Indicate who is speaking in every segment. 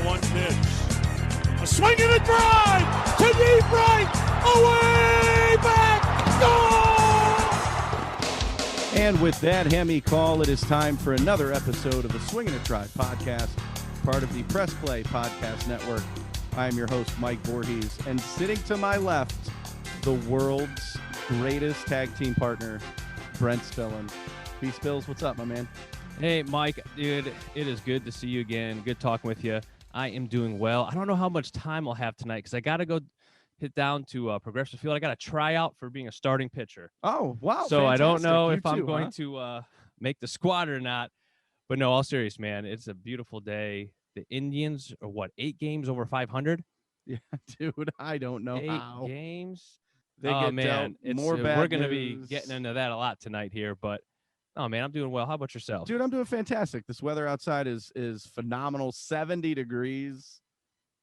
Speaker 1: 1 pitch. A swing and a drive to deep right, away back, goal!
Speaker 2: And with that Hemi call, it is time for another episode of the Swing and a Drive podcast, part of the Press Play Podcast Network. I am your host, Mike Voorhees, and sitting to my left, the world's greatest tag team partner, Brent Spillin. B. Spills, what's up, my man?
Speaker 3: Hey, Mike, dude, it is good to see you again. Good talking with you. I am doing well. I don't know how much time I'll have tonight because I got to go hit down to Progressive Field. I got to try out for being a starting pitcher.
Speaker 2: Oh, wow.
Speaker 3: So fantastic. I don't know if I'm
Speaker 2: too,
Speaker 3: going to make the squad or not. But no, all serious, man. It's a beautiful day. The Indians are, 8 games over 500?
Speaker 2: Yeah, dude, I don't know
Speaker 3: 8
Speaker 2: how.
Speaker 3: games?
Speaker 2: They get
Speaker 3: man.
Speaker 2: more bad
Speaker 3: We're going to
Speaker 2: news.
Speaker 3: be getting into that a lot tonight here, but oh, man, I'm doing well. How about yourself?
Speaker 2: Dude, I'm doing fantastic. This weather outside is phenomenal. 70 degrees.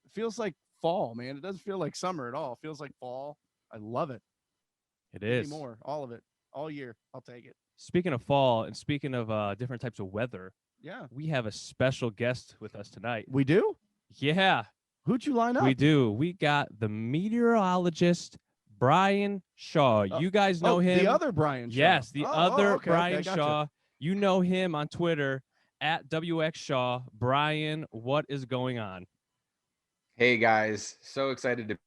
Speaker 2: It feels like fall, man. It doesn't feel like summer at all. It feels like fall. I love it.
Speaker 3: It is.
Speaker 2: More, all of it, all year. I'll take it.
Speaker 3: Speaking of fall and speaking of different types of weather,
Speaker 2: yeah,
Speaker 3: we have a special guest with us tonight.
Speaker 2: We do?
Speaker 3: Yeah.
Speaker 2: Who'd you line up?
Speaker 3: We do. We got the meteorologist, Bryan Shaw. You guys know him.
Speaker 2: The other Bryan Shaw.
Speaker 3: Yes, the other
Speaker 2: okay,
Speaker 3: Bryan
Speaker 2: gotcha.
Speaker 3: Shaw. You know him on Twitter at WX Shaw. Bryan, what is going on?
Speaker 4: Hey, guys. So excited to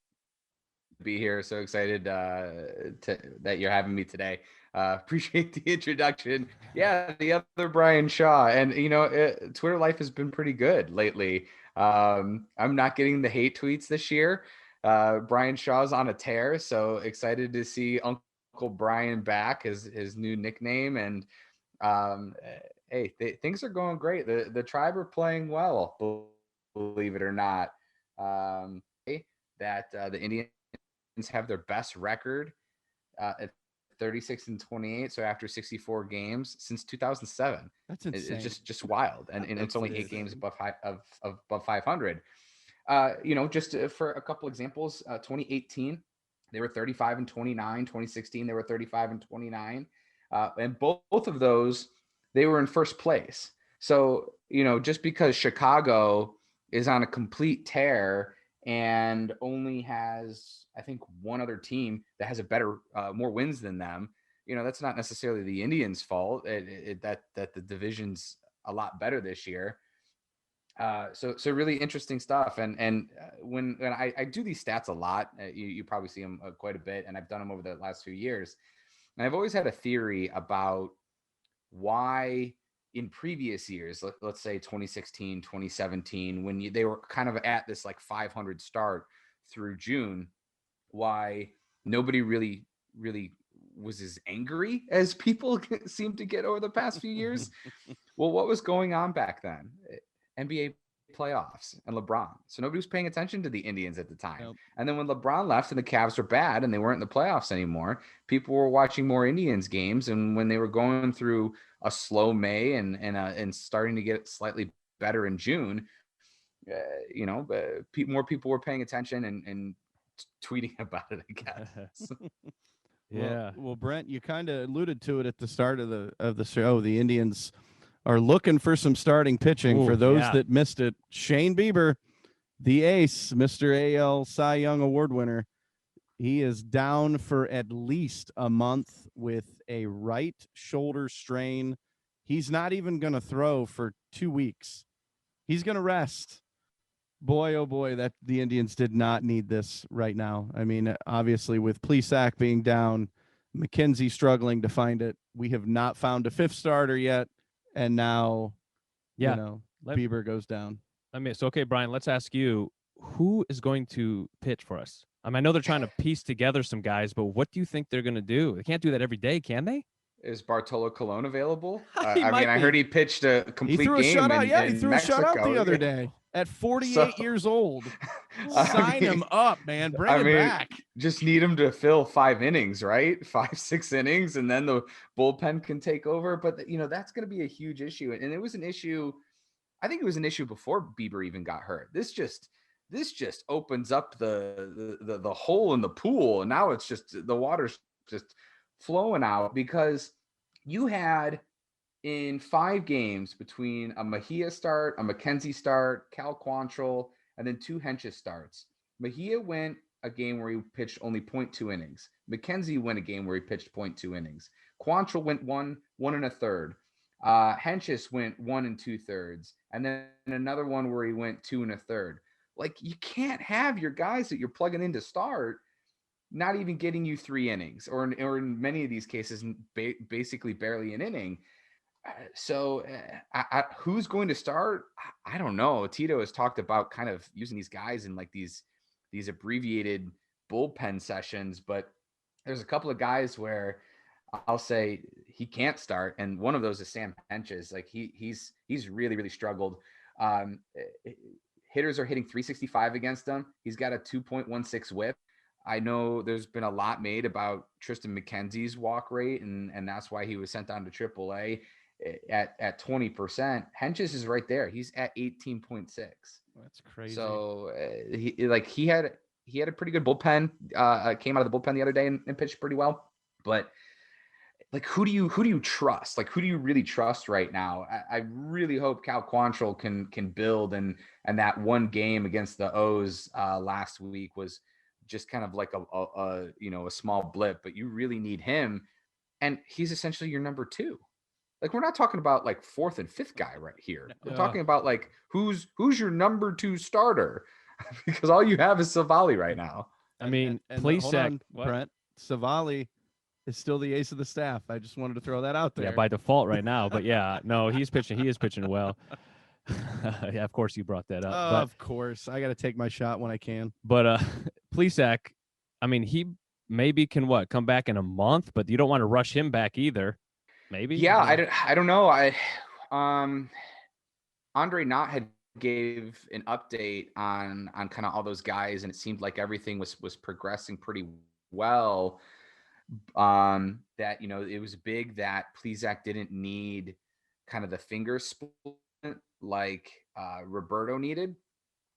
Speaker 4: be here. So excited that you're having me today. Appreciate the introduction. Yeah, the other Bryan Shaw. And, you know, Twitter life has been pretty good lately. I'm not getting the hate tweets this year. Bryan Shaw's on a tear, so excited to see Uncle Bryan back, his new nickname. And hey, things are going great. The tribe are playing well, believe it or not. That the Indians have their best record at 36-28. So after 64 games since 2007.
Speaker 2: That's insane.
Speaker 4: It's just wild, and it's only 8 games above 500. You know, just for a couple examples, 2018 they were 35-29. 2016 they were 35-29, and both of those they were in first place. So, you know, just because Chicago is on a complete tear and only has, I think, one other team that has a better, more wins than them, you know, that's not necessarily the Indians' fault. That the division's a lot better this year. So really interesting stuff. And when I do these stats a lot, you probably see them quite a bit, and I've done them over the last few years. And I've always had a theory about why in previous years, let's say 2016, 2017, when they were kind of at this like 500 start through June, why nobody really was as angry as people seem to get over the past few years. Well, what was going on back then? NBA playoffs and LeBron. So nobody was paying attention to the Indians at the time. Nope. And then when LeBron left and the Cavs were bad and they weren't in the playoffs anymore, people were watching more Indians games. And when they were going through a slow May and starting to get slightly better in June, you know, more people were paying attention and tweeting about it, I guess.
Speaker 3: Yeah.
Speaker 2: Well, Brent, you kind of alluded to it at the start of the show. The Indians are looking for some starting pitching. For those that missed it, Shane Bieber, the ace, Mr. AL Cy Young Award winner, he is down for at least a month with a right shoulder strain. He's not even going to throw for 2 weeks. He's going to rest. Boy, oh boy, that the Indians did not need this right now. I mean, obviously with Plesac being down, McKenzie struggling to find it. We have not found a fifth starter yet. And now, you know, Bieber goes down.
Speaker 3: I mean, so, okay, Bryan, let's ask you, who is going to pitch for us? I know they're trying to piece together some guys, but what do you think they're going to do? They can't do that every day, can they?
Speaker 4: Is Bartolo Colon available? I heard he pitched a complete game.
Speaker 2: He threw a shutout.
Speaker 4: He threw a
Speaker 2: shutout the other day at 48 years old. Sign him up, man. Bring him back.
Speaker 4: Just need him to fill 5 innings, right? 5-6 innings, and then the bullpen can take over. But, you know, that's going to be a huge issue. And it was an issue. I think it was an issue before Bieber even got hurt. This just opens up the hole in the pool. And now it's just the water's just flowing out because you had in 5 games between a Mejia start, a McKenzie start, Cal Quantrill, and then 2 Henches starts. Mejia went a game where he pitched only 0.2 innings. McKenzie went a game where he pitched 0.2 innings. Quantrill went 1.33. Henches went 1 2/3, and then another one where he went 2 1/3. Like, you can't have your guys that you're plugging in to start not even getting you 3 innings, or in many of these cases, basically barely an inning. So who's going to start? I don't know. Tito has talked about kind of using these guys in like these abbreviated bullpen sessions, but there's a couple of guys where I'll say he can't start, and one of those is Sam Henches. Like he's really struggled. Hitters are hitting 365 against him. He's got a 2.16 WHIP. I know there's been a lot made about Tristan McKenzie's walk rate, and that's why he was sent down to AAA at 20%. Henches is right there. He's at 18.6.
Speaker 2: That's crazy.
Speaker 4: So he had a pretty good bullpen. Came out of the bullpen the other day and pitched pretty well. But like, who do you trust? Like, who do you really trust right now? I really hope Cal Quantrill can build, and that one game against the O's last week was just kind of like a small blip, but you really need him, and he's essentially your number 2. Like, we're not talking about like 4th and 5th guy right here. We're talking about like who's your number 2 starter, because all you have is Savali right now.
Speaker 3: I mean,
Speaker 2: and
Speaker 3: please,
Speaker 2: hold on, Brent. Savali is still the ace of the staff. I just wanted to throw that out there.
Speaker 3: Yeah, by default right now. But yeah, no, he's pitching. He is pitching well. Yeah, of course you brought that up. But,
Speaker 2: of course, I got to take my shot when I can.
Speaker 3: But Plesac, I mean, he maybe can come back in a month, but you don't want to rush him back either. Maybe.
Speaker 4: Yeah, I don't know. Andre Knott had gave an update on kind of all those guys, and it seemed like everything was progressing pretty well. That it was big that Plesac didn't need kind of the finger split like Roberto needed,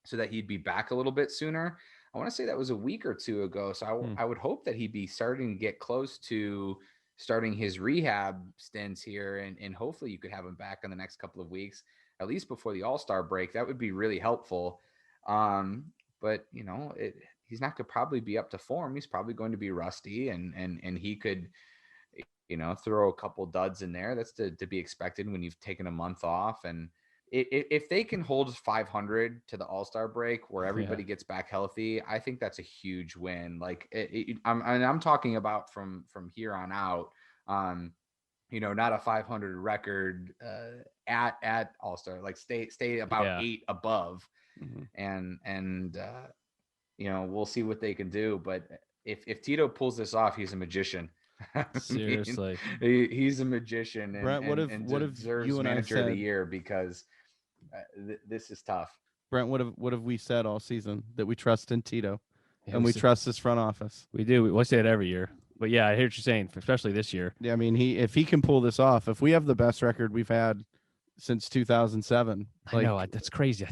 Speaker 4: so that he'd be back a little bit sooner. I want to say that was a week or 2 ago. So I would hope that he'd be starting to get close to starting his rehab stints here, and hopefully you could have him back in the next couple of weeks, at least before the All-Star break. That would be really helpful. But he's not going to probably be up to form. He's probably going to be rusty, and he could, throw a couple duds in there. That's to be expected when you've taken a month off. And if they can hold 500 to the All-Star break where everybody gets back healthy, I think that's a huge win. Like I'm talking about from here on out, not a 500 record at All-Star, like stay about 8 above. Mm-hmm. And we'll see what they can do. But if Tito pulls this off, he's a magician.
Speaker 3: Seriously,
Speaker 4: he's a magician. And,
Speaker 2: Brent, what if you and
Speaker 4: manager
Speaker 2: I said,
Speaker 4: of the year, because this is tough.
Speaker 2: Brent, what have we said all season? That we trust in Tito, and we trust this front office.
Speaker 3: We do. We say it every year. But yeah, I hear what you're saying, especially this year.
Speaker 2: Yeah, I mean, if he can pull this off, if we have the best record we've had since 2007,
Speaker 3: I know that's crazy.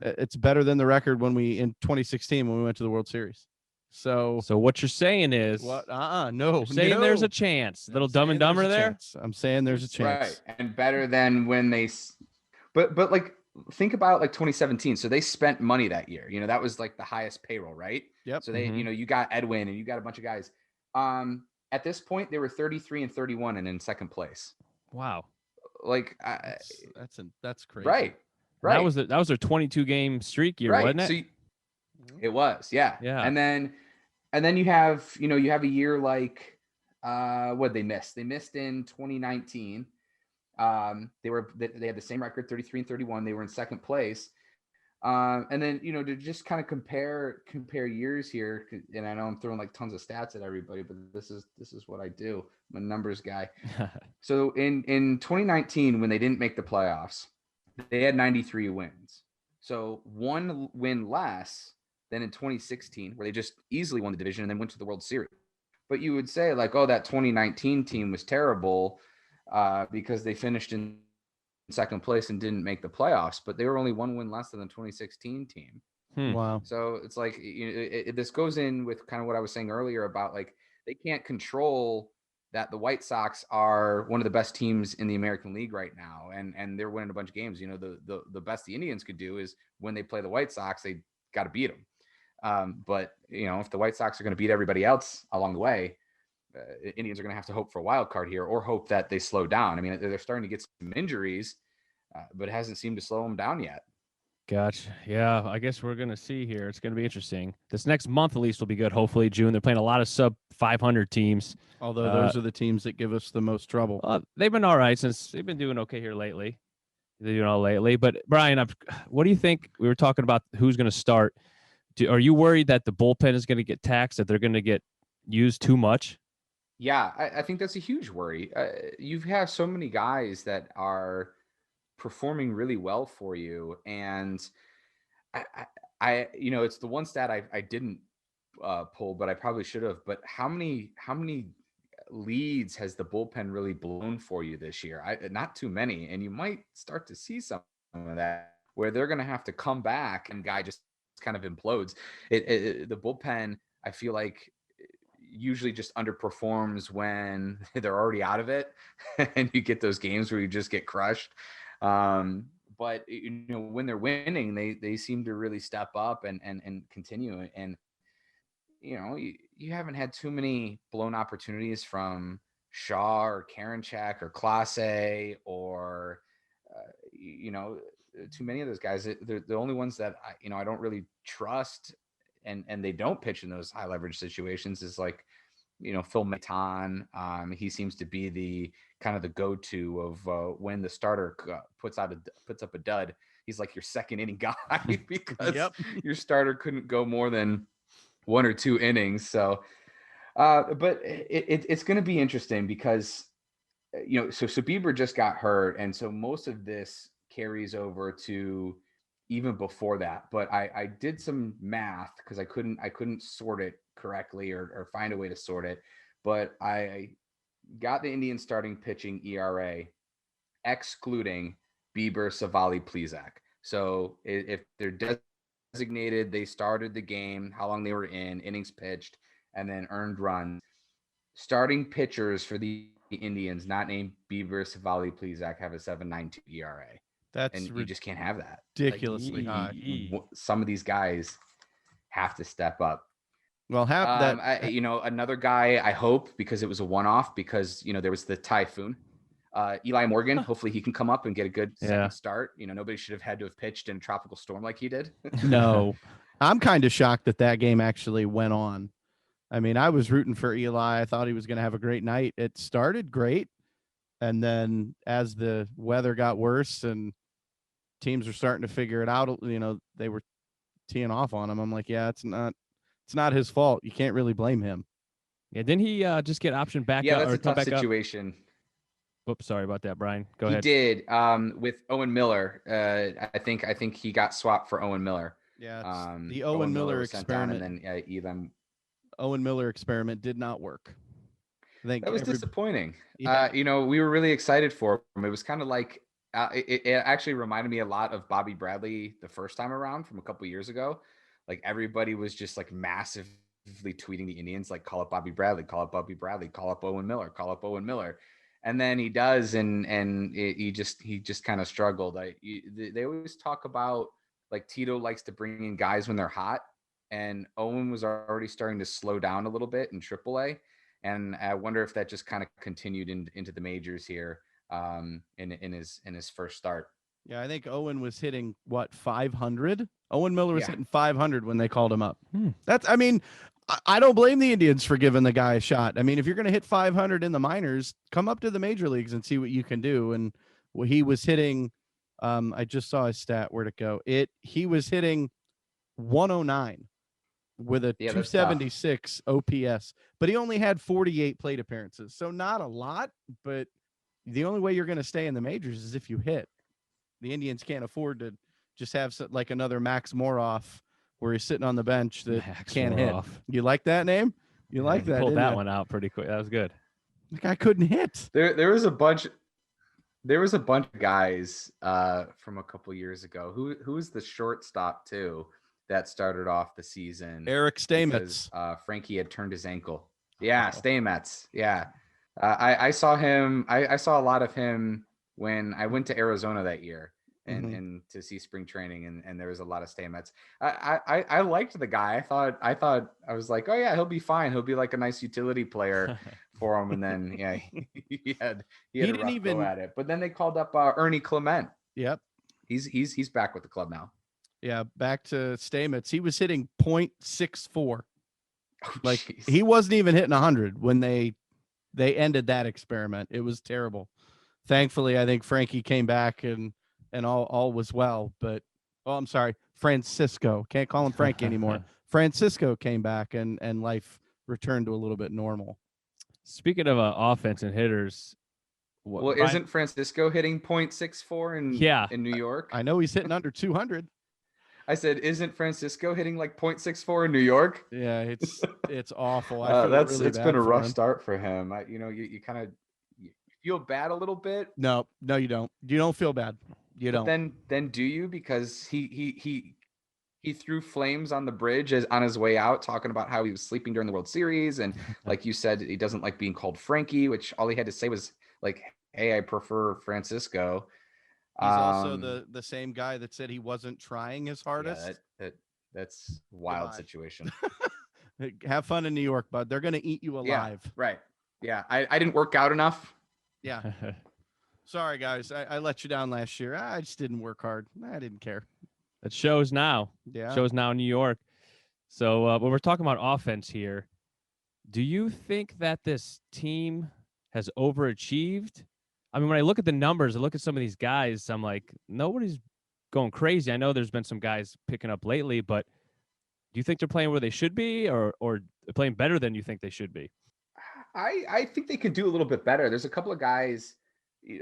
Speaker 2: It's better than the record in 2016 when we went to the World Series. So
Speaker 3: what you're saying is
Speaker 2: what? No.
Speaker 3: You're saying there's a chance. Little Dumb and Dumber there.
Speaker 2: I'm saying there's a chance.
Speaker 4: Right, and better than when they. But like, think about like 2017. So they spent money that year. That was like the highest payroll, right?
Speaker 2: Yep.
Speaker 4: So they, you got Edwin and you got a bunch of guys. At this point, they were 33 and 31 and in second place.
Speaker 3: Wow.
Speaker 4: Like
Speaker 2: that's crazy.
Speaker 4: Right.
Speaker 3: That was their 22 game streak year, wasn't it?
Speaker 4: So it was, yeah.
Speaker 3: Yeah.
Speaker 4: And then you have a year like what they missed. They missed in 2019. They had the same record, 33 and 31. They were in second place. And then, to just kind of compare years here, and I know I'm throwing like tons of stats at everybody, but this is what I do. I'm a numbers guy. So in 2019, when they didn't make the playoffs, they had 93 wins. So one win less than in 2016, where they just easily won the division and then went to the World Series. But you would say like, oh, that 2019 team was terrible because they finished in second place and didn't make the playoffs, but they were only one win less than the 2016 team.
Speaker 2: Wow.
Speaker 4: So it's like, this goes in with kind of what I was saying earlier about like, they can't control that the White Sox are one of the best teams in the American League right now, and they're winning a bunch of games. You know, the best the Indians could do is when they play the White Sox, they got to beat them. But you know, if the White Sox are going to beat everybody else along the way, Indians are going to have to hope for a wild card here, or hope that they slow down. I mean, they're starting to get some injuries, but it hasn't seemed to slow them down yet.
Speaker 3: Gotcha. Yeah, I guess we're gonna see here. It's gonna be interesting. This next month at least will be good. Hopefully, June. They're playing a lot of sub 500 teams.
Speaker 2: Although those are the teams that give us the most trouble.
Speaker 3: They've been all right since they've been doing okay here lately. They're doing all lately. But Bryan, what do you think? We were talking about who's going to start. Are you worried that the bullpen is going to get taxed? That they're going to get used too much?
Speaker 4: Yeah, I think that's a huge worry. You have so many guys that are performing really well for you, and you know, it's the one stat I didn't pull, but I probably should have. But how many leads has the bullpen really blown for you this year? Not too many, and you might start to see some of that where they're going to have to come back and guy just kind of implodes. The bullpen, I feel like, usually just underperforms when they're already out of it, and you get those games where you just get crushed. But you know, when they're winning, they seem to really step up and continue. And you know, you haven't had too many blown opportunities from Shaw or Karinchak or Clase or you know, too many of those guys. They're the only ones that I don't really trust, and they don't pitch in those high leverage situations. Is like, you know, Phil Maton. He seems to be the kind of the go-to of when the starter puts up a dud. He's like your second inning guy because your starter couldn't go more than 1 or 2 innings. So, but it's going to be interesting because, you know, so Bieber just got hurt, and so most of this carries over to even before that. But I did some math because I couldn't sort it correctly or find a way to sort it. But I got the Indian starting pitching ERA excluding Bieber, Savali, Plezak. So if they're designated, they started the game, how long they were in, innings pitched, and then earned runs. Starting pitchers for the Indians, not named Bieber, Savali, Plezak, have a 7.92 ERA.
Speaker 2: That's
Speaker 4: and you just can't have that.
Speaker 2: ridiculously high.
Speaker 4: Some of these guys have to step up.
Speaker 2: Well,
Speaker 4: you know, another guy, I hope, because it was a one-off, because, you know, there was the typhoon. Eli Morgan, hopefully he can come up and get a good second start. You know, nobody should have had to have pitched in a tropical storm like he did.
Speaker 2: No, I'm kind of shocked that game actually went on. I mean, I was rooting for Eli. I thought he was going to have a great night. It started great, and then as the weather got worse and teams were starting to figure it out, you know, they were teeing off on him. I'm like, yeah, it's not his fault. You can't really blame him.
Speaker 3: Yeah, didn't he just get optioned back?
Speaker 4: Yeah,
Speaker 3: up,
Speaker 4: that's
Speaker 3: or
Speaker 4: a tough
Speaker 3: back
Speaker 4: situation.
Speaker 3: Up? Whoops, sorry about that, Bryan. Go
Speaker 4: he
Speaker 3: ahead.
Speaker 4: He did with Owen Miller. I think he got swapped for Owen Miller.
Speaker 2: Yeah, the Owen Miller experiment.
Speaker 4: And then Elam.
Speaker 2: Owen Miller experiment did not work.
Speaker 4: That was disappointing.
Speaker 2: Yeah.
Speaker 4: You know, we were really excited for him. It was kind of like it actually reminded me a lot of Bobby Bradley the first time around from a couple years ago. Like everybody was just like massively tweeting the Indians, like, call up Bobby Bradley, call up Bobby Bradley, call up Owen Miller, call up Owen Miller. And then he does, and he just kind of struggled. They always talk about, like, Tito likes to bring in guys when they're hot, and Owen was already starting to slow down a little bit in AAA, and I wonder if that just kind of continued into the majors here in his first start.
Speaker 2: Yeah, I think Owen was hitting 500. Owen Miller was hitting 500 when they called him up. I mean, I don't blame the Indians for giving the guy a shot. I mean, if you're going to hit 500 in the minors, come up to the major leagues and see what you can do. And he was hitting, I just saw his stat. Where'd it go? He was hitting 109 with a 276 OPS, but he only had 48 plate appearances. So not a lot, but the only way you're going to stay in the majors is if you hit. The Indians can't afford to just have like another Max Moroff where he's sitting on the bench that can't hit. You like that name? You like that?
Speaker 3: Pulled that one out pretty quick. That was good.
Speaker 2: The guy couldn't hit.
Speaker 4: There was a bunch of guys from a couple years ago. Who was the shortstop too that started off the season?
Speaker 2: Eric Stamets.
Speaker 4: Frankie had turned his ankle. Yeah, Stamets. Yeah. I saw him. I saw a lot of him when I went to Arizona that year and to see spring training, and there was a lot of Stamets. I liked the guy. I was like, oh yeah, he'll be fine. He'll be like a nice utility player for him. And then yeah, he had
Speaker 2: He
Speaker 4: a
Speaker 2: didn't
Speaker 4: rough
Speaker 2: even
Speaker 4: go at it. But then they called up Ernie Clement.
Speaker 2: Yep.
Speaker 4: He's back with the club now.
Speaker 2: Yeah, back to Stamets. He was hitting .64.
Speaker 4: Oh,
Speaker 2: Like
Speaker 4: geez.
Speaker 2: he wasn't even hitting 100 when they ended that experiment. It was terrible. Thankfully, I think Frankie came back and all was well. But I'm sorry, Francisco. Can't call him Frankie anymore. Francisco came back and life returned to a little bit normal.
Speaker 3: Speaking of offense and hitters,
Speaker 4: well, isn't Francisco hitting .64 in New York?
Speaker 2: I know he's hitting under 200.
Speaker 4: I said, isn't Francisco hitting like .64 in New York?
Speaker 2: Yeah, it's awful.
Speaker 4: It's been a rough start for him. You kind of feel bad a little bit.
Speaker 2: No, you don't. You don't feel bad. You don't.
Speaker 4: Then do you? Because he threw flames on the bridge on his way out, talking about how he was sleeping during the World Series, and like you said, he doesn't like being called Frankie, which all he had to say was like, "Hey, I prefer Francisco."
Speaker 2: He's also the same guy that said he wasn't trying his hardest.
Speaker 4: Yeah, that's a wild situation.
Speaker 2: Have fun in New York, bud. They're going to eat you alive.
Speaker 4: Yeah, right. Yeah, I didn't work out enough.
Speaker 2: Yeah. Sorry, guys. I let you down last year. I just didn't work hard. I didn't care.
Speaker 3: It shows now.
Speaker 2: Yeah.
Speaker 3: Shows now in New York. So when we're talking about offense here, do you think that this team has overachieved? I mean, when I look at the numbers, I look at some of these guys, I'm like, nobody's going crazy. I know there's been some guys picking up lately, but do you think they're playing where they should be or playing better than you think they should be?
Speaker 4: I think they could do a little bit better. There's a couple of guys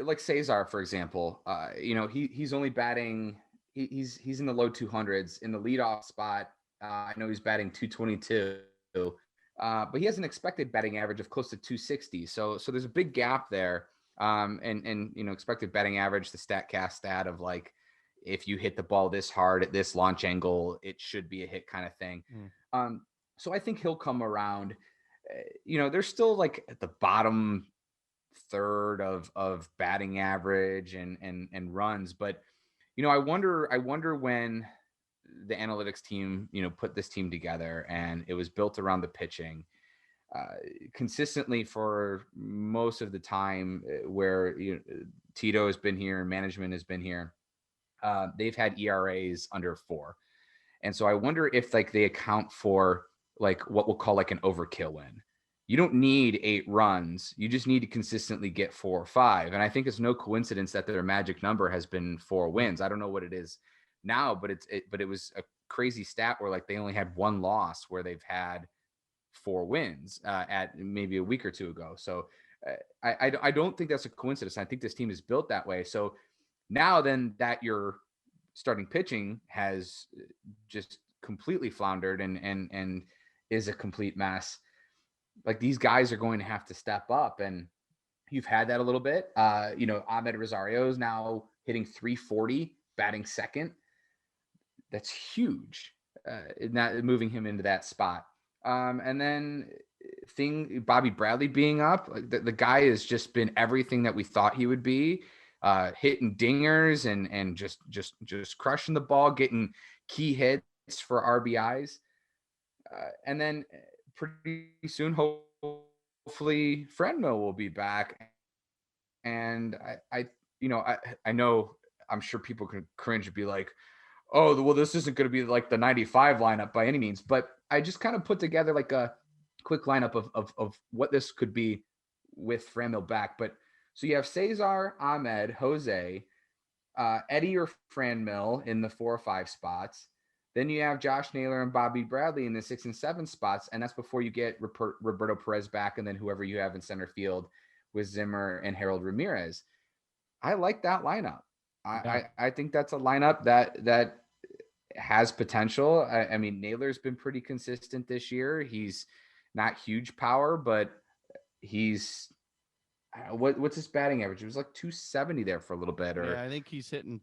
Speaker 4: like Cesar, for example. He's only batting. He's in the low 200s in the leadoff spot. I know he's batting 222, but he has an expected batting average of close to 260. So there's a big gap there. And expected batting average, the StatCast stat of like, if you hit the ball this hard at this launch angle, it should be a hit kind of thing. So I think he'll come around. They're still like at the bottom third of batting average and runs, but I wonder when the analytics team put this team together and it was built around the pitching. Consistently for most of the time where Tito has been here and management has been here, they've had ERAs under 4. And so I wonder if like they account for like what we'll call like an overkill win. You don't need 8 runs. You just need to consistently get 4 or 5. And I think it's no coincidence that their magic number has been 4 wins. I don't know what it is now, but it was a crazy stat where like they only had 1 loss where they've had 4 wins at maybe a week or 2 ago. So I don't think that's a coincidence. I think this team is built that way. So now then that your starting pitching has just completely floundered and is a complete mess, like these guys are going to have to step up, and you've had that a little bit. Ahmed Rosario is now hitting 340, batting second. That's huge. Not moving him into that spot. And then Bobby Bradley being up, like the guy has just been everything that we thought he would be, hitting dingers and just crushing the ball, getting key hits for RBIs. And then pretty soon, hopefully Frenmo will be back. And I know, I'm sure people can cringe and be like, oh, well, this isn't going to be like the 95 lineup by any means, but I just kind of put together like a quick lineup of what this could be with Franmil back. But so you have Cesar, Ahmed, Jose, Eddie or Franmil in the 4 or 5 spots. Then you have Josh Naylor and Bobby Bradley in the 6 and 7 spots. And that's before you get Roberto Perez back. And then whoever you have in center field with Zimmer and Harold Ramirez. I like that lineup. I think that's a lineup that has potential. I mean, Naylor's been pretty consistent this year. He's not huge power, but he's what's his batting average? It was like 270 there for a little bit. Or
Speaker 2: yeah, I think he's hitting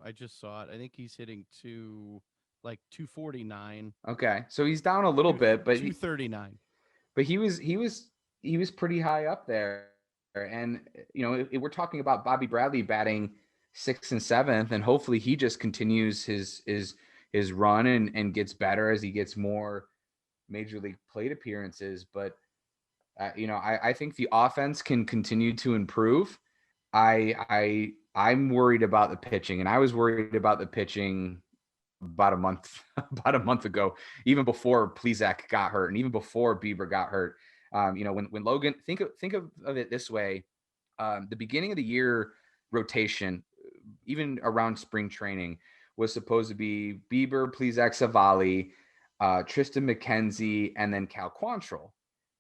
Speaker 2: I just saw it. I think he's hitting 249.
Speaker 4: Okay, so he's down a little bit, but
Speaker 2: 239.
Speaker 4: But he was he was pretty high up there. And, you know, if we're talking about Bobby Bradley batting 6th and 7th, and hopefully he just continues his run and gets better as he gets more major league plate appearances. But, you know, I think the offense can continue to improve. I'm worried about the pitching, and I was worried about the pitching about a month ago, even before Plesac got hurt and even before Bieber got hurt. You know, when Logan, think of it this way. The beginning of the year rotation, even around spring training, was supposed to be Bieber, Plesac, Savali, Tristan McKenzie, and then Cal Quantrill.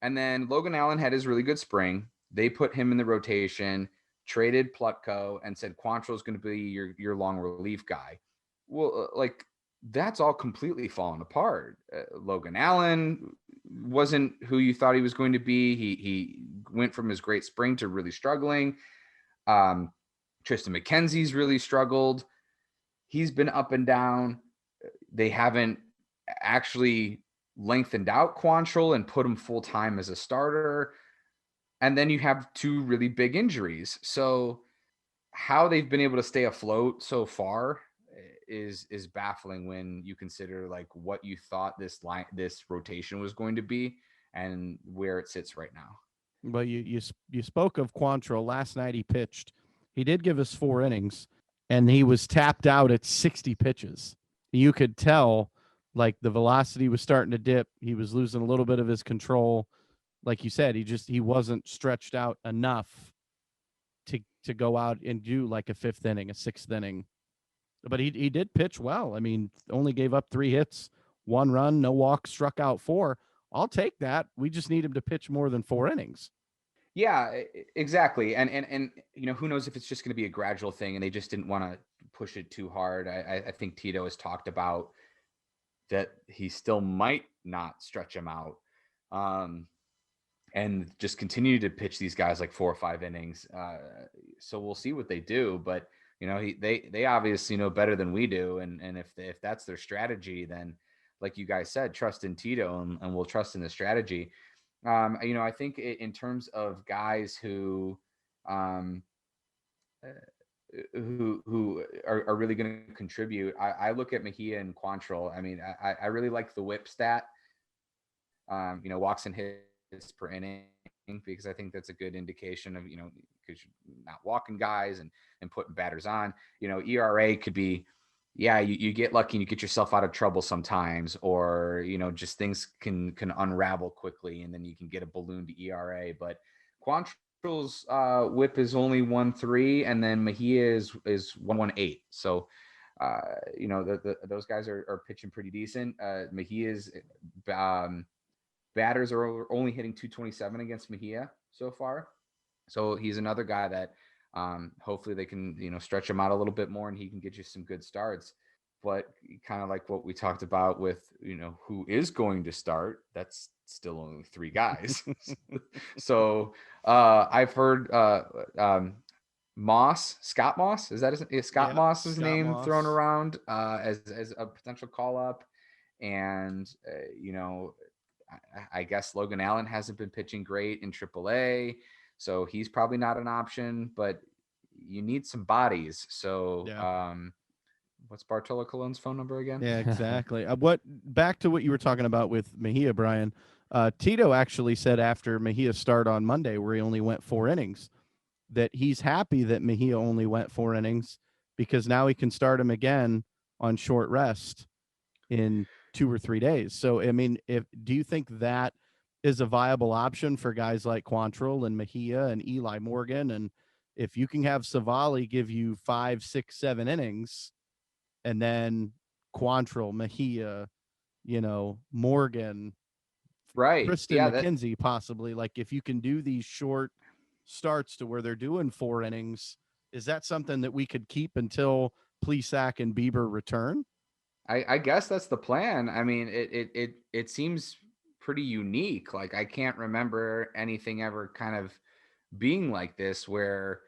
Speaker 4: And then Logan Allen had his really good spring. They put him in the rotation, traded Plutko, and said Quantrill is going to be your long relief guy. Well, like, that's all completely fallen apart. Logan Allen wasn't who you thought he was going to be. He went from his great spring to really struggling. Tristan McKenzie's really struggled. He's been up and down. They haven't actually lengthened out Quantrill and put him full time as a starter. And then you have 2 really big injuries. So how they've been able to stay afloat so far is baffling when you consider like what you thought this rotation was going to be and where it sits right now.
Speaker 2: Well, you spoke of Quantrill. Last night he pitched. He did give us 4 innings, and he was tapped out at 60 pitches. You could tell, like, the velocity was starting to dip. He was losing a little bit of his control. Like you said, he wasn't stretched out enough to go out and do like a 5th inning, a 6th inning. But he did pitch well. I mean, only gave up 3 hits, 1 run, no walks, struck out 4. I'll take that. We just need him to pitch more than 4 innings.
Speaker 4: Yeah, exactly. And you know, who knows if it's just going to be a gradual thing and they just didn't want to push it too hard. I think Tito has talked about that he still might not stretch him out. And just continue to pitch these guys like 4 or 5 innings. So we'll see what they do, but you know, they obviously know better than we do. And if that's their strategy, then like you guys said, trust in Tito and we'll trust in the strategy. You know, I think in terms of guys who are really going to contribute, I look at Mejia and Quantrill. I mean, I really like the whip stat. You know, walks and hits per inning, because I think that's a good indication of, you know, because you're not walking guys and putting batters on. You know, ERA could be, yeah, you get lucky and you get yourself out of trouble sometimes, or, you know, just things can unravel quickly and then you can get a ballooned ERA. But Quantrill's whip is only 1.3, and then Mejia is 1.18. So, you know, those guys are pitching pretty decent. Mejia's batters are only hitting 227 against Mejia so far. So he's another guy that hopefully they can, you know, stretch him out a little bit more and he can get you some good starts. But kind of like what we talked about with, you know, who is going to start, that's still only 3 guys. So I've heard Scott Moss, is Scott Moss's name Moss thrown around as a potential call up. And, you know, I guess Logan Allen hasn't been pitching great in AAA, so he's probably not an option, but you need some bodies. So, yeah. What's Bartolo Colon's phone number again?
Speaker 2: Yeah, exactly. Back to what you were talking about with Mejia, Brian. Tito actually said after Mejia's start on Monday, where he only went 4 innings, that he's happy that Mejia only went 4 innings because now he can start him again on short rest in 2 or 3 days. So, I mean, do you think that is a viable option for guys like Quantrill and Mejia and Eli Morgan? And if you can have Savali give you 5, 6, 7 innings, and then Quantrill, Mejia, you know, Morgan,
Speaker 4: right,
Speaker 2: Tristan McKenzie, possibly, like if you can do these short starts to where they're doing 4 innings, is that something that we could keep until Plesac and Bieber return?
Speaker 4: I guess that's the plan. I mean, it seems pretty unique. Like, I can't remember anything ever kind of being like this, where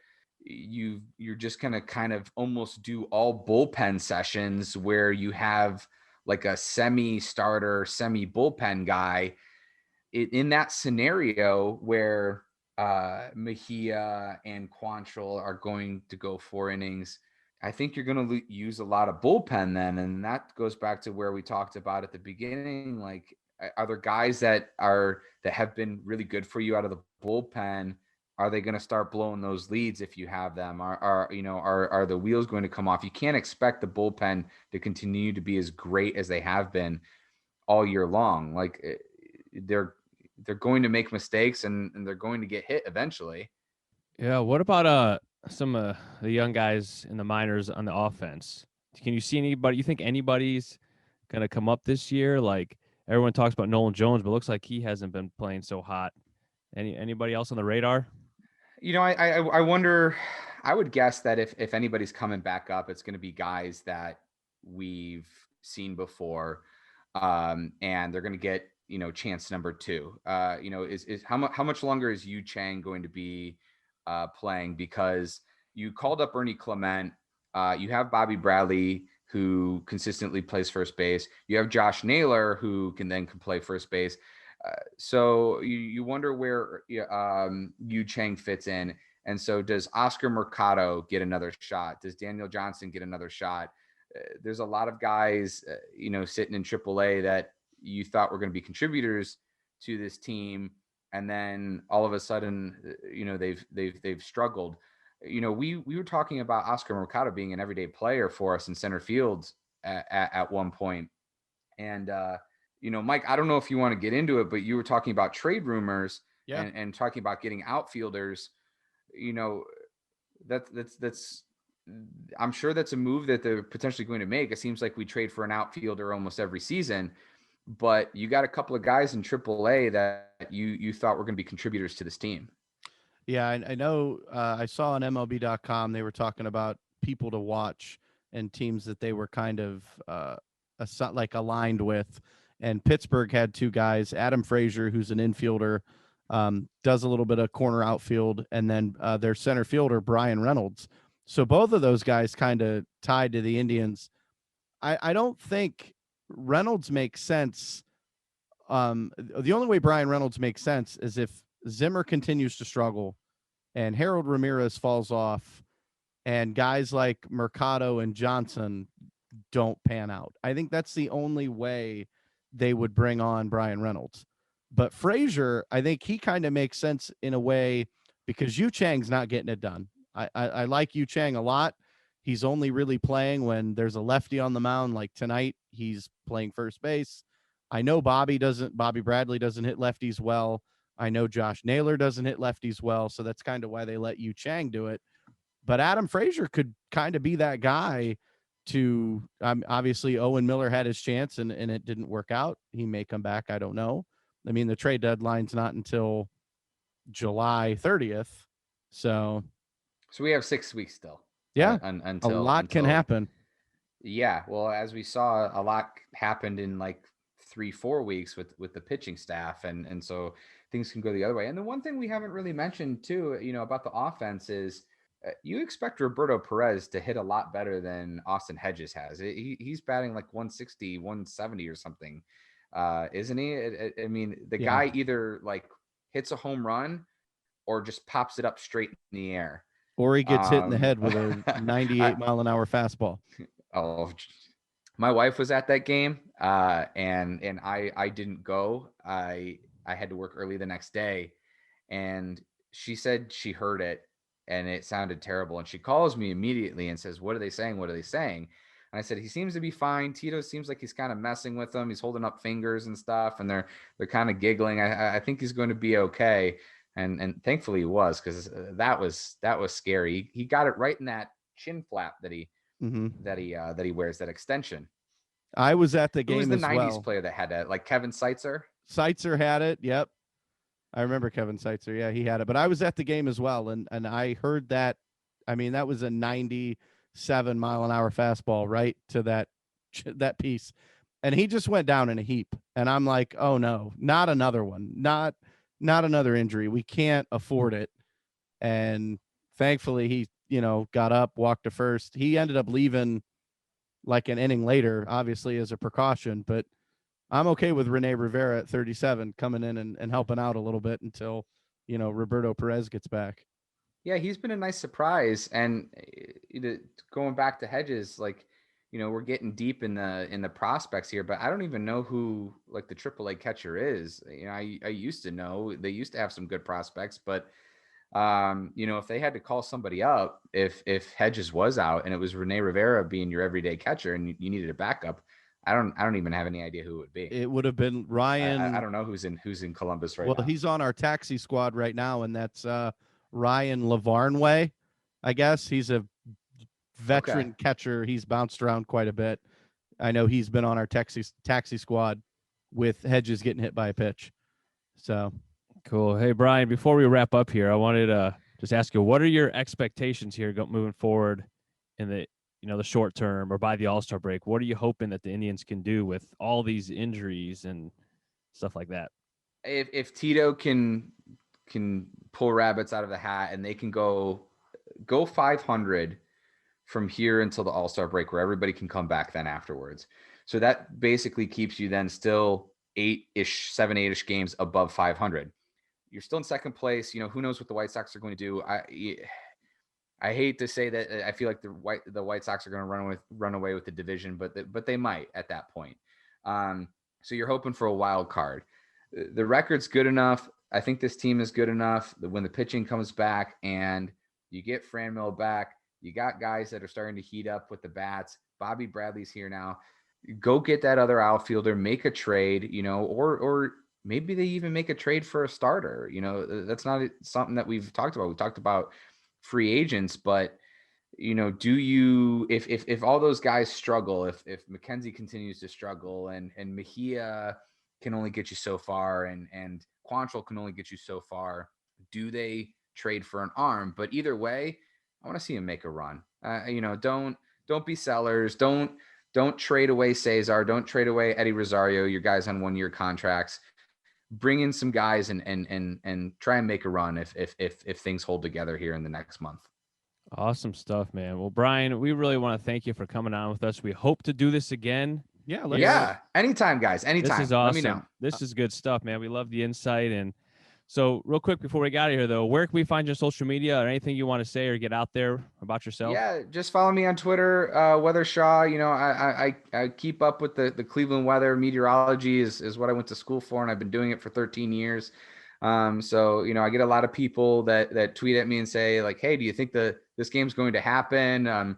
Speaker 4: you're just gonna kind of almost do all bullpen sessions where you have like a semi-starter, semi-bullpen guy, in that scenario where Mejia and Quantrill are going to go 4 innings, I think you're going to use a lot of bullpen then. And that goes back to where we talked about at the beginning. Like, are there guys that have been really good for you out of the bullpen? Are they going to start blowing those leads if you have them? Are the wheels going to come off? You can't expect the bullpen to continue to be as great as they have been all year long. Like, they're going to make mistakes and they're going to get hit eventually.
Speaker 3: Yeah. What about some of the young guys in the minors on the offense? Can you see anybody? You think anybody's gonna come up this year? Like, everyone talks about Nolan Jones, but it looks like he hasn't been playing so hot. Anybody else on the radar?
Speaker 4: I wonder. I would guess that if anybody's coming back up, it's going to be guys that we've seen before, and they're going to get chance number 2. Is how much longer is Yu Chang going to be playing? Because you called up Ernie Clement, you have Bobby Bradley, who consistently plays first base. You have Josh Naylor, who can play first base. So you wonder where Yu Chang fits in. And so does Oscar Mercado get another shot? Does Daniel Johnson get another shot? There's a lot of guys, sitting in AAA that you thought were going to be contributors to this team. And then all of a sudden, they've struggled. We were talking about Oscar Mercado being an everyday player for us in center field at one point. And, Mike, I don't know if you want to get into it, but you were talking about trade rumors and talking about getting outfielders. That's I'm sure that's a move that they're potentially going to make. It seems like we trade for an outfielder almost every season, but you got a couple of guys in AAA that you thought were going to be contributors to this team.
Speaker 2: Yeah, I know. I saw on MLB.com they were talking about people to watch and teams that they were kind of aligned with. And Pittsburgh had 2 guys, Adam Frazier, who's an infielder, does a little bit of corner outfield, and then their center fielder, Bryan Reynolds. So both of those guys kind of tied to the Indians. I don't think Reynolds makes sense. The only way Bryan Reynolds makes sense is if Zimmer continues to struggle and Harold Ramirez falls off and guys like Mercado and Johnson don't pan out. I think that's the only way they would bring on Bryan Reynolds. But Frazier, I think he kind of makes sense in a way because Yu Chang's not getting it done. I like Yu Chang a lot. He's only really playing when there's a lefty on the mound. Like tonight, he's playing first base. I know Bobby Bradley doesn't hit lefties well. I know Josh Naylor doesn't hit lefties well. So that's kind of why they let Yu Chang do it. But Adam Frazier could kind of be that guy to obviously Owen Miller had his chance and it didn't work out. He may come back. I don't know. I mean, the trade deadline's not until July 30th. So
Speaker 4: we have 6 weeks still.
Speaker 2: Yeah. Until a lot can happen.
Speaker 4: Yeah. Well, as we saw, a lot happened in like 3-4 weeks with the pitching staff. And so things can go the other way. And the one thing we haven't really mentioned too, about the offense is you expect Roberto Perez to hit a lot better than Austin Hedges has. He's batting like 160, 170 or something. Isn't he? I mean, the guy either like hits a home run or just pops it up straight in the air.
Speaker 2: Or he gets hit in the head with a 98 mile an hour fastball.
Speaker 4: Oh, my wife was at that game, and I didn't go. I had to work early the next day, and she said she heard it, and it sounded terrible. And she calls me immediately and says, "What are they saying? What are they saying?" And I said, "He seems to be fine. Tito seems like he's kind of messing with him. He's holding up fingers and stuff, and they're kind of giggling. I think he's going to be okay." And thankfully he was, because that was scary. He got it right in that chin flap that he wears, that extension.
Speaker 2: I was at the game.
Speaker 4: Who was the
Speaker 2: as
Speaker 4: 90s
Speaker 2: well.
Speaker 4: player that had that? Like Kevin Seitzer?
Speaker 2: Seitzer had it. Yep. I remember Kevin Seitzer. Yeah, he had it. But I was at the game as well. And I heard that. I mean, that was a 97 mile an hour fastball right to that piece. And he just went down in a heap. And I'm like, oh no, not another one. Not another injury. We can't afford it. And thankfully he, got up, walked to first. He ended up leaving like an inning later, obviously as a precaution, but I'm okay with Rene Rivera at 37 coming in and helping out a little bit until, Roberto Perez gets back.
Speaker 4: Yeah, he's been a nice surprise. And going back to Hedges, like, we're getting deep in the prospects here, but I don't even know who like the AAA catcher is. I used to know they used to have some good prospects, but if they had to call somebody up, if Hedges was out and it was Rene Rivera being your everyday catcher and you needed a backup, I don't even have any idea who it would be.
Speaker 2: It would have been Ryan.
Speaker 4: I don't know who's in Columbus right now.
Speaker 2: Well, he's on our taxi squad right now, and that's Ryan Lavarnway. I guess he's a veteran catcher. He's bounced around quite a bit. I know he's been on our taxi squad with Hedges getting hit by a pitch. So
Speaker 3: cool. Hey, Bryan, before we wrap up here, I wanted to just ask you, what are your expectations here moving forward in the the short term or by the All-Star break? What are you hoping that the Indians can do with all these injuries and stuff like that?
Speaker 4: If Tito can pull rabbits out of the hat and they can go 500 from here until the All-Star break, where everybody can come back then afterwards. So that basically keeps you then still 7-8-ish games above 500. You're still in second place. Who knows what the White Sox are going to do? I hate to say that. I feel like the White Sox are going to run away with the division, but they might at that point. So you're hoping for a wild card. The record's good enough. I think this team is good enough that when the pitching comes back and you get Franmil back, you got guys that are starting to heat up with the bats. Bobby Bradley's here now. Go get that other outfielder, make a trade, or maybe they even make a trade for a starter. That's not something that we've talked about. We talked about free agents, but do you, if all those guys struggle, if McKenzie continues to struggle and Mejia can only get you so far and Quantrill can only get you so far, do they trade for an arm? But either way, I want to see him make a run. Don't be sellers. Don't trade away Cesar. Don't trade away Eddie Rosario, your guys on 1-year contracts. Bring in some guys and try and make a run if things hold together here in the next month.
Speaker 3: Awesome stuff, man. Well, Bryan, we really want to thank you for coming on with us. We hope to do this again.
Speaker 2: Yeah.
Speaker 4: Anytime, guys. Anytime.
Speaker 3: This is awesome.
Speaker 4: Let me know.
Speaker 3: This is good stuff, man. We love the insight. And so real quick before we get out of here, though, where can we find your social media or anything you want to say or get out there about yourself?
Speaker 4: Yeah, just follow me on Twitter, Weather Shaw. I keep up with the Cleveland weather. Meteorology is what I went to school for, and I've been doing it for 13 years. So I get a lot of people that tweet at me and say like, hey, do you think this game's going to happen?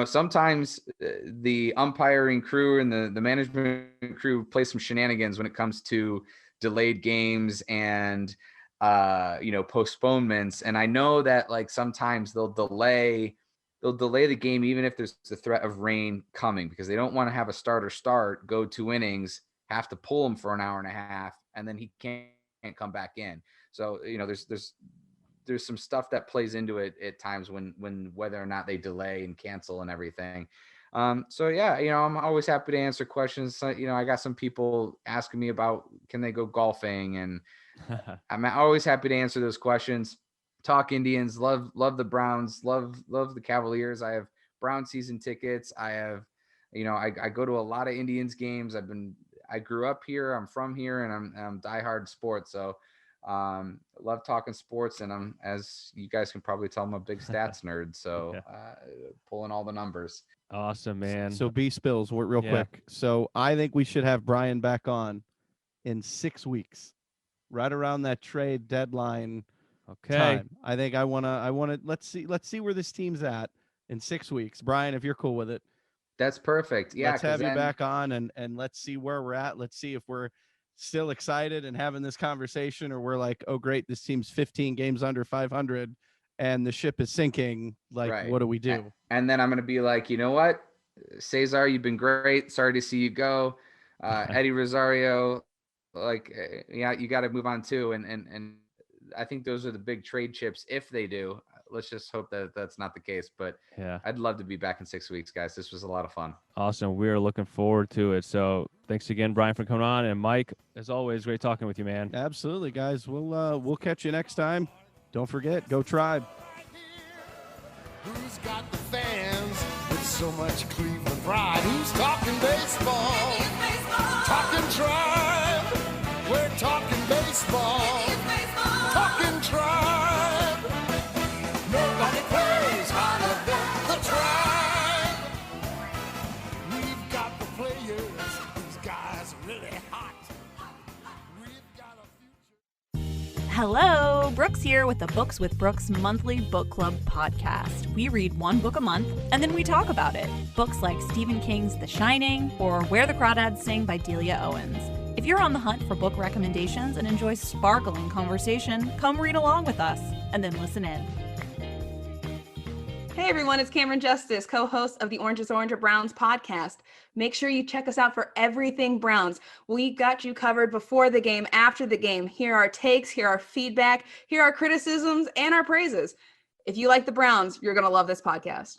Speaker 4: Sometimes the umpiring crew and the management crew play some shenanigans when it comes to delayed games and postponements. And I know that like sometimes they'll delay the game even if there's the threat of rain coming, because they don't want to have a starter go 2 innings, have to pull him for an hour and a half, and then he can't come back in. So there's some stuff that plays into it at times when whether or not they delay and cancel and everything. So yeah, I'm always happy to answer questions. I got some people asking me about, can they go golfing? And I'm always happy to answer those questions. Talk Indians, love the Browns, love the Cavaliers. I have Brown season tickets. I have, I go to a lot of Indians games. I grew up here. I'm from here, and I'm diehard sports. So love talking sports, and as you guys can probably tell, I'm a big stats nerd. So pulling all the numbers.
Speaker 3: Awesome, man.
Speaker 2: So B Spills, real quick. So I think we should have Bryan back on in 6 weeks, right around that trade deadline time. I think I wanna let's see where this team's at in 6 weeks. Bryan, if you're cool with it.
Speaker 4: That's perfect. Yeah.
Speaker 2: Let's have you back on and let's see where we're at. Let's see if we're still excited and having this conversation, or we're like, oh great, this team's 15 games under 500 and the ship is sinking. Like, right. What do we do?
Speaker 4: And then I'm going to be like, you know what, Cesar, you've been great. Sorry to see you go. Eddie Rosario, like, yeah, you got to move on too. And I think those are the big trade chips if they do. Let's just hope that that's not the case. But yeah, I'd love to be back in 6 weeks, guys. This was a lot of fun.
Speaker 3: Awesome. We're looking forward to it. So thanks again, Bryan, for coming on. And Mike, as always, great talking with you, man.
Speaker 2: Absolutely, guys. We'll catch you next time. Don't forget, go Tribe. Who's got the fans with so much Cleveland pride? Who's talking baseball? Talking Tribe.
Speaker 5: Hello, Brooks here with the Books with Brooks monthly book club podcast. We read one book a month and then we talk about it. Books like Stephen King's The Shining or Where the Crawdads Sing by Delia Owens. If you're on the hunt for book recommendations and enjoy sparkling conversation, come read along with us and then listen in.
Speaker 6: Hey everyone, it's Cameron Justice, co-host of the Orange is Orange or Browns podcast. Make sure you check us out for everything Browns. We got you covered before the game, after the game. Here are our takes, here are our feedback, here are our criticisms and our praises. If you like the Browns, you're going to love this podcast.